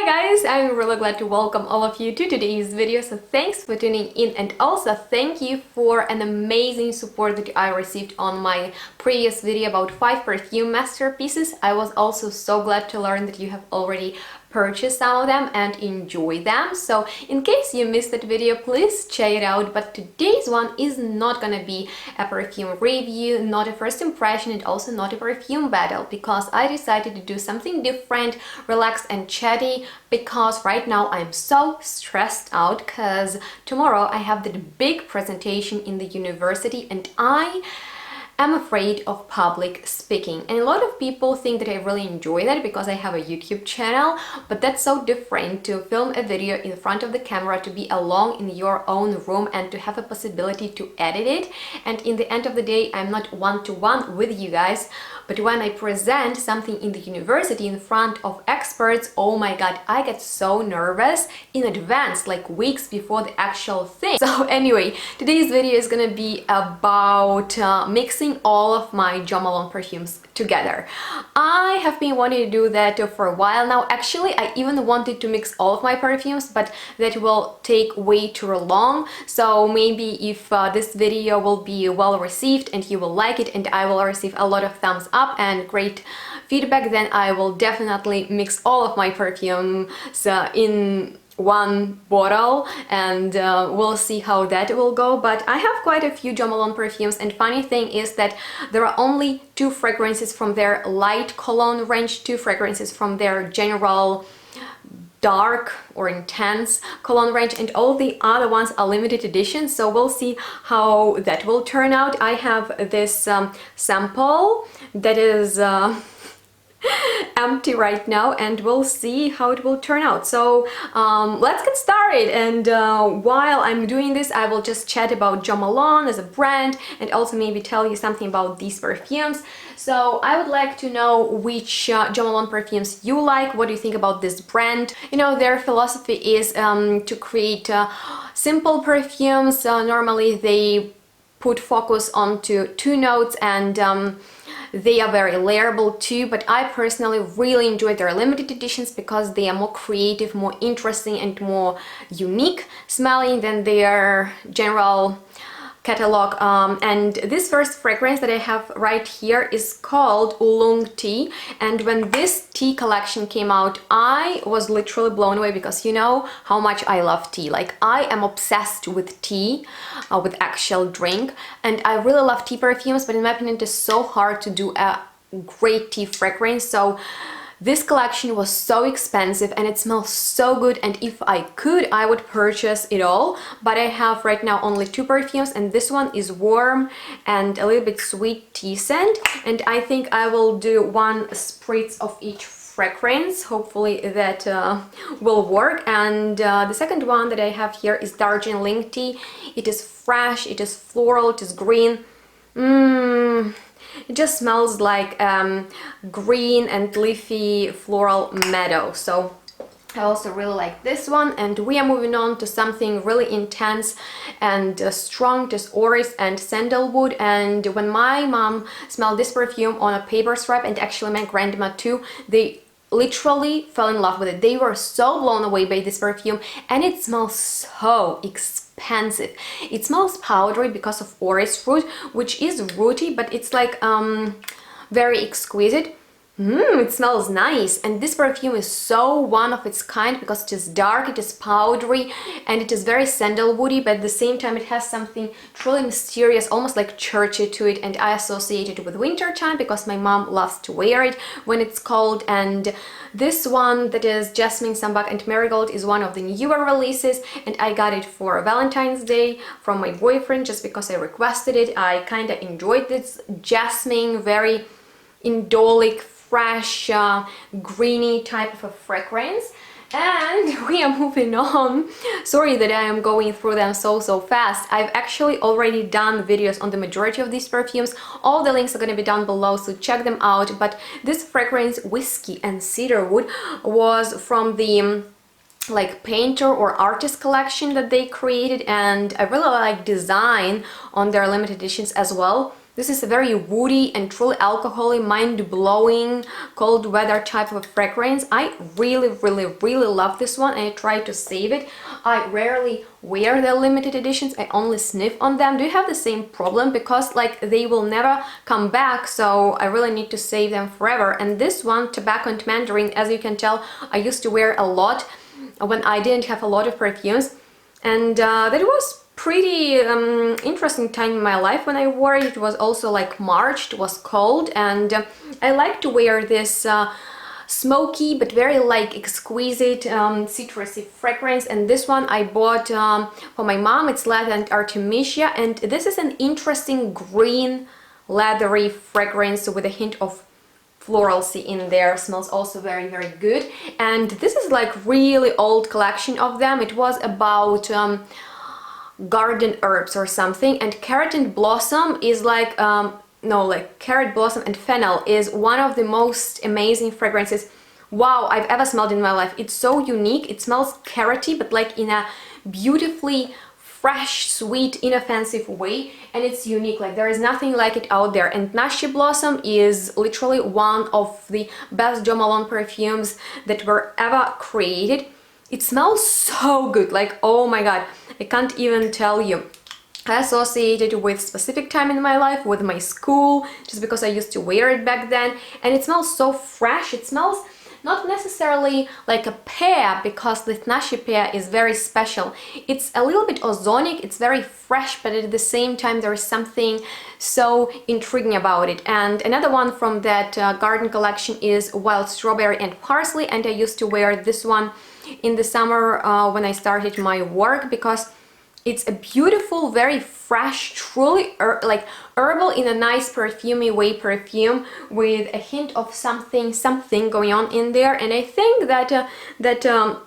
Hi guys, I'm really glad to welcome all of you to today's video, so thanks for tuning in, and also thank you for an amazing support that I received on my previous video about 5 perfume masterpieces. I was also so glad to learn that you have already purchase some of them and enjoy them. So in case you missed that video, please check it out. But today's one is not gonna be a perfume review, not a first impression, and also not a perfume battle, because I decided to do something different, relaxed and chatty, because right now I'm so stressed out because tomorrow I have that big presentation in the university and I'm afraid of public speaking, and a lot of people think that I really enjoy that because I have a YouTube channel, but that's so different to film a video in front of the camera, to be alone in your own room and to have a possibility to edit it. And in the end of the day, I'm not one-to-one with you guys, but when I present something in the university in front of experts, oh my god, I get so nervous in advance, like weeks before the actual thing. So anyway, today's video is gonna be about mixing all of my Jo Malone perfumes together. I have been wanting to do that for a while now. Actually, I even wanted to mix all of my perfumes, but that will take way too long. So maybe if this video will be well received and you will like it and I will receive a lot of thumbs up and great feedback, then I will definitely mix all of my perfumes in one bottle, and we'll see how that will go. But I have quite a few Jo Malone perfumes, and funny thing is that there are only 2 fragrances from their light cologne range, 2 fragrances from their general dark or intense cologne range, and all the other ones are limited editions, so we'll see how that will turn out. I have this sample that is empty right now, and we'll see how it will turn out. So let's get started, and while I'm doing this I will just chat about Jo Malone as a brand and also maybe tell you something about these perfumes. So I would like to know which Jo Malone perfumes you like, what do you think about this brand. You know, their philosophy is to create simple perfumes. Normally they put focus onto 2 notes, and they are very layerable too, but I personally really enjoy their limited editions because they are more creative, more interesting and more unique smelling than their general catalog. And this first fragrance that I have right here is called Oolong tea, and when this tea collection came out I was literally blown away, because you know how much I love tea. Like, I am obsessed with tea, with actual drink, and I really love tea perfumes, but in my opinion it is so hard to do a great tea fragrance. So this collection was so expensive and it smells so good, and if I could I would purchase it all, but I have right now only 2 perfumes, and this one is warm and a little bit sweet tea scent, and I think I will do 1 spritz of each fragrance. Hopefully that will work. And the second one that I have here is Darjeenling tea. It is fresh, it is floral, it is green. It just smells like green and leafy floral meadow. So I also really like this one, and we are moving on to something really intense and strong. It is ORRIS and Sandalwood, and when my mom smelled this perfume on a paper strap, and actually my grandma too, they literally fell in love with it. They were so blown away by this perfume, and it smells so expensive. It smells powdery because of orris fruit, which is rooty, but it's like very exquisite. It smells nice, and this perfume is so one of its kind because it is dark, it is powdery, and it is very sandalwoody, but at the same time it has something truly mysterious, almost like churchy to it, and I associate it with winter time because my mom loves to wear it when it's cold. And this one, that is Jasmine, Sambac and Marigold, is one of the newer releases, and I got it for Valentine's Day from my boyfriend just because I requested it. I kind of enjoyed this jasmine, very indolic, fresh, greeny type of a fragrance. And we are moving on. Sorry that I am going through them so fast. I've actually already done videos on the majority of these perfumes. All the links are going to be down below, so check them out. But this fragrance, Whiskey and Cedarwood, was from the like painter or artist collection that they created, and I really like design on their limited editions as well. This is a very woody and truly alcoholic, mind-blowing, cold weather type of fragrance. I really love this one, and I try to save it. I rarely wear the limited editions, I only sniff on them. Do you have the same problem? Because like they will never come back, so I really need to save them forever. And this one, Tobacco and Mandarin, as you can tell, I used to wear a lot when I didn't have a lot of perfumes, and that was pretty interesting time in my life when I wore it. It was also like March, it was cold, and I like to wear this smoky but very like exquisite citrusy fragrance. And this one I bought for my mom. It's Leather and Artemisia, and this is an interesting green leathery fragrance with a hint of floralcy in there. Smells also very good. And this is like really old collection of them. It was about garden herbs or something, and Carrot and Blossom is like no, like Carrot Blossom and Fennel is one of the most amazing fragrances, wow, I've ever smelled in my life. It's so unique. It smells carroty, but like in a beautifully fresh, sweet, inoffensive way, and it's unique. Like there is nothing like it out there. And Nashi Blossom is literally one of the best Jo Malone perfumes that were ever created. It smells so good, like oh my god, I can't even tell you. I associate it with specific time in my life, with my school, just because I used to wear it back then, and it smells so fresh. It smells not necessarily like a pear, because the Nashi pear is very special. It's a little bit ozonic, it's very fresh, but at the same time there is something so intriguing about it. And another one from that garden collection is Wild Strawberry and Parsley, and I used to wear this one in the summer when I started my work, because it's a beautiful, very fresh, truly like herbal in a nice perfumey way perfume with a hint of something going on in there. And I think that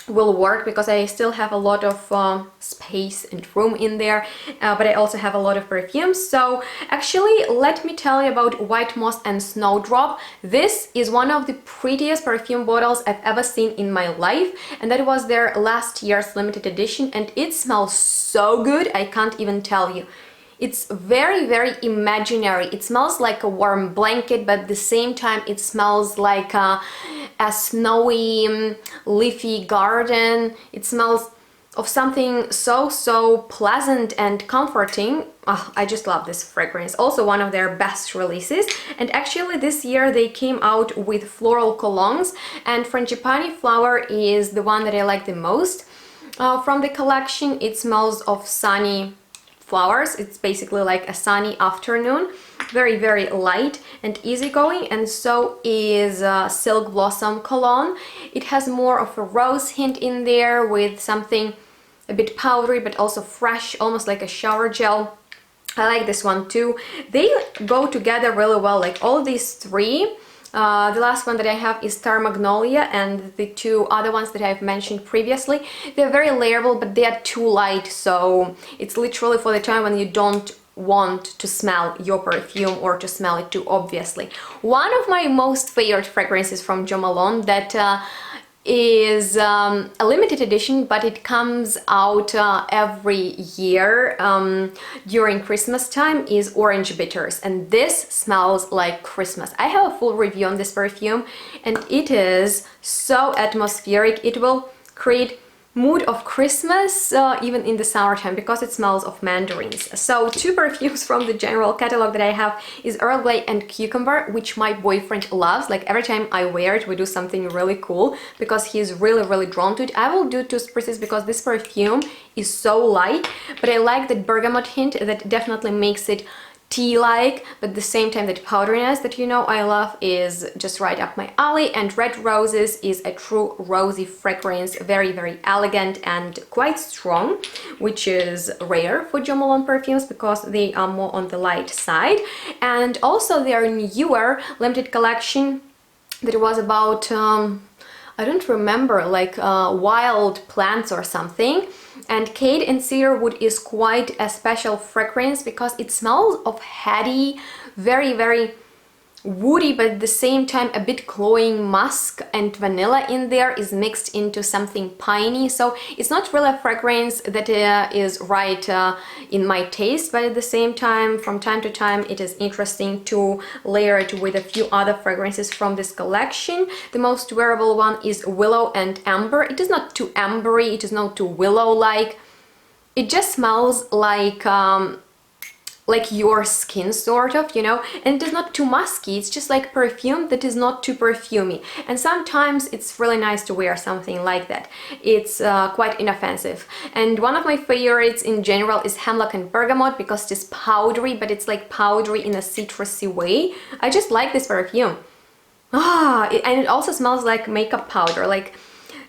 will work because I still have a lot of space and room in there, but I also have a lot of perfumes. So actually, let me tell you about White Moss and Snowdrop. This is one of the prettiest perfume bottles I've ever seen in my life, and that was their last year's limited edition, and it smells so good, I can't even tell you. It's very imaginary. It smells like a warm blanket, but at the same time it smells like a snowy, leafy garden. It smells of something so pleasant and comforting. Oh, I just love this fragrance. Also one of their best releases. And actually this year they came out with floral colognes, and Frangipani flower is the one that I like the most from the collection. It smells of sunny flowers. It's basically like a sunny afternoon, very light and easygoing. And so is Silk Blossom cologne. It has more of a rose hint in there with something a bit powdery but also fresh, almost like a shower gel. I like this one too. They go together really well, like all these three. The last one that I have is Star Magnolia, and the two other ones that I've mentioned previously, they're very layerable, but they are too light, so it's literally for the time when you don't want to smell your perfume or to smell it too obviously. One of my most favorite fragrances from Jo Malone that is a limited edition, but it comes out every year during Christmas time, is Orange Bitters, and this smells like Christmas. I have a full review on this perfume, and it is so atmospheric. It will create mood of Christmas even in the summertime, because it smells of mandarins. So two perfumes from the general catalog that I have is Earl Grey and Cucumber, which my boyfriend loves. Like every time I wear it we do something really cool, because he's really drawn to it. I will do two spritz because this perfume is so light, but I like that bergamot hint that definitely makes it tea-like, but at the same time that powderiness that you know I love is just right up my alley. And Red Roses is a true rosy fragrance, very elegant and quite strong, which is rare for Jo Malone perfumes because they are more on the light side. And also their newer limited collection that was about I don't remember, like wild plants or something. And Cade and Cedarwood is quite a special fragrance because it smells of heady, very woody, but at the same time a bit cloying musk and vanilla in there is mixed into something piney. So it's not really a fragrance that is right in my taste, but at the same time, from time to time, it is interesting to layer it with a few other fragrances from this collection. The most wearable one is Willow and Amber. It is not too ambery, it is not too willow-like. It just smells like your skin, sort of, you know, and it is not too musky. It's just like perfume that is not too perfumey, and sometimes it's really nice to wear something like that. It's quite inoffensive. And one of my favorites in general is Hemlock and Bergamot, because it is powdery, but it's like powdery in a citrusy way. I just like this perfume. And it also smells like makeup powder, like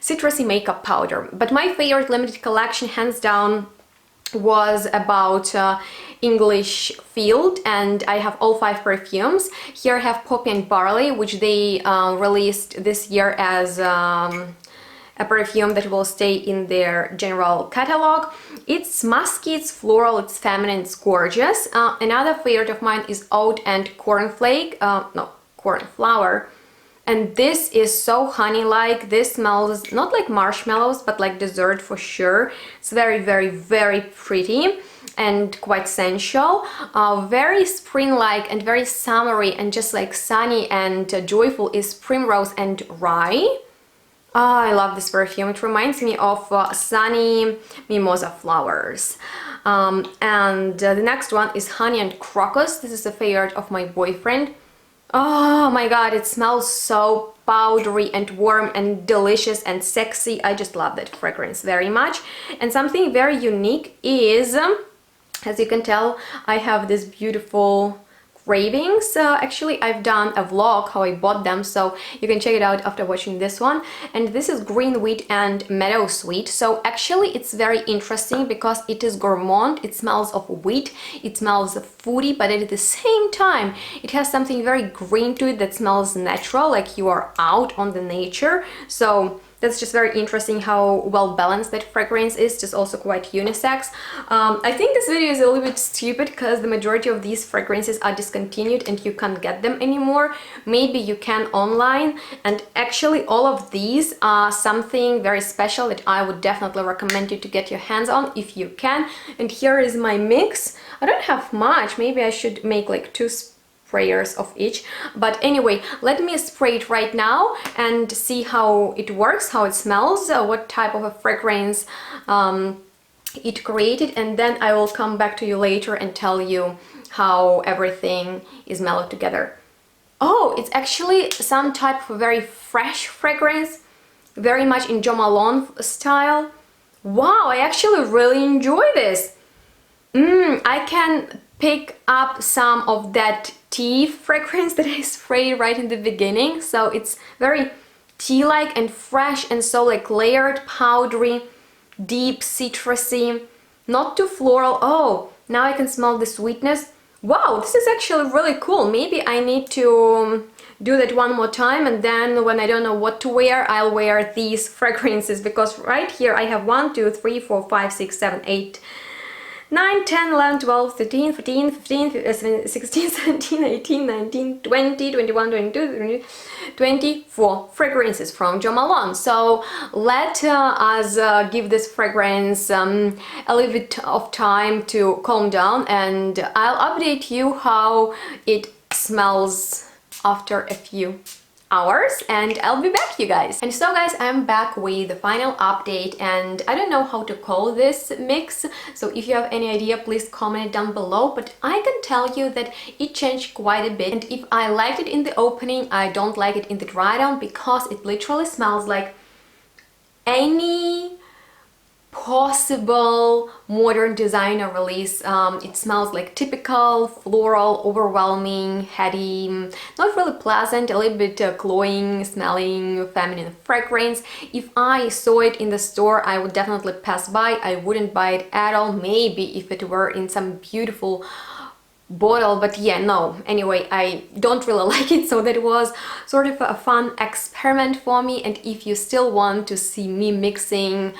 citrusy makeup powder. But my favorite limited collection, hands down, was about English Field, and I have all 5 perfumes. Here I have Poppy and Barley, which they released this year as a perfume that will stay in their general catalog. It's musky, it's floral, it's feminine, it's gorgeous. Another favorite of mine is Oat and Cornflake, no, Cornflower. And this is so honey-like. This smells not like marshmallows, but like dessert for sure. It's very, very, very pretty and quite sensual. Very spring-like and very summery, and just like sunny and joyful is Primrose and Rye. I love this perfume. It reminds me of sunny mimosa flowers. And the next one is Honey and Crocus. This is a favorite of my boyfriend. Oh my god, it smells so powdery and warm and delicious and sexy. I just love that fragrance very much. And something very unique is, as you can tell, I have this beautiful cravings. Actually, I've done a vlog how I bought them, so you can check it out after watching this one. And this is Green Wheat and Meadowsweet. So actually it's very interesting because it is gourmand, it smells of wheat, it smells of foodie, but at the same time it has something very green to it that smells natural, like you are out on the nature. So that's just very interesting how well balanced that fragrance is, just also quite unisex. I think this video is a little bit stupid because the majority of these fragrances are discontinued and you can't get them anymore. Maybe you can online, and actually all of these are something very special that I would definitely recommend you to get your hands on if you can. And here is my mix. I don't have much, maybe I should make like 2 sprayers of each, but anyway, let me spray it right now and see how it works, how it smells, what type of a fragrance it created, and then I will come back to you later and tell you how everything is mellowed together. Oh, it's actually some type of very fresh fragrance, very much in Jo Malone style. Wow, I actually really enjoy this. I can pick up some of that tea fragrance that I sprayed right in the beginning. So it's very tea-like and fresh, and so like layered, powdery, deep, citrusy, not too floral. Oh, now I can smell the sweetness. Wow, this is actually really cool. Maybe I need to do that one more time, and then when I don't know what to wear, I'll wear these fragrances, because right here I have 1, 2, 3, 4, 5, 6, 7, 8, 9, 10, 11, 12, 13, 14, 15, 16, 17, 18, 19, 20, 21, 22, 24 fragrances from Jo Malone. So let us give this fragrance a little bit of time to calm down, and I'll update you how it smells after a few hours, and I'll be back, you guys. And so guys, I'm back with the final update, and I don't know how to call this mix, so if you have any idea, please comment it down below. But I can tell you that it changed quite a bit, and if I liked it in the opening, I don't like it in the dry down, because it literally smells like any possible modern designer release. It smells like typical floral, overwhelming, heady, not really pleasant, a little bit cloying smelling feminine fragrance. If I saw it in the store, I would definitely pass by. I wouldn't buy it at all, maybe if it were in some beautiful bottle, but yeah, no. Anyway, I don't really like it, so that was sort of a fun experiment for me. And if you still want to see me mixing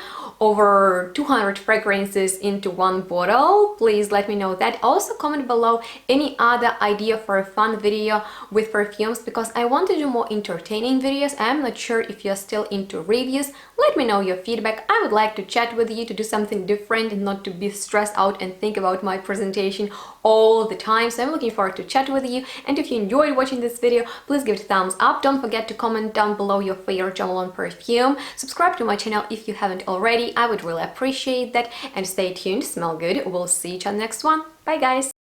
over 200 fragrances into one bottle. Please let me know that. Also comment below any other idea for a fun video with perfumes, because I want to do more entertaining videos. I'm not sure if you're still into reviews. Let me know your feedback. I would like to chat with you, to do something different and not to be stressed out and think about my presentation all the time. So I'm looking forward to chat with you, and if you enjoyed watching this video, please give it a thumbs up. Don't forget to comment down below your favorite Jo Malone perfume. Subscribe to my channel if you haven't already. I would really appreciate that, and stay tuned. Smell good. We'll see each other next one. Bye guys.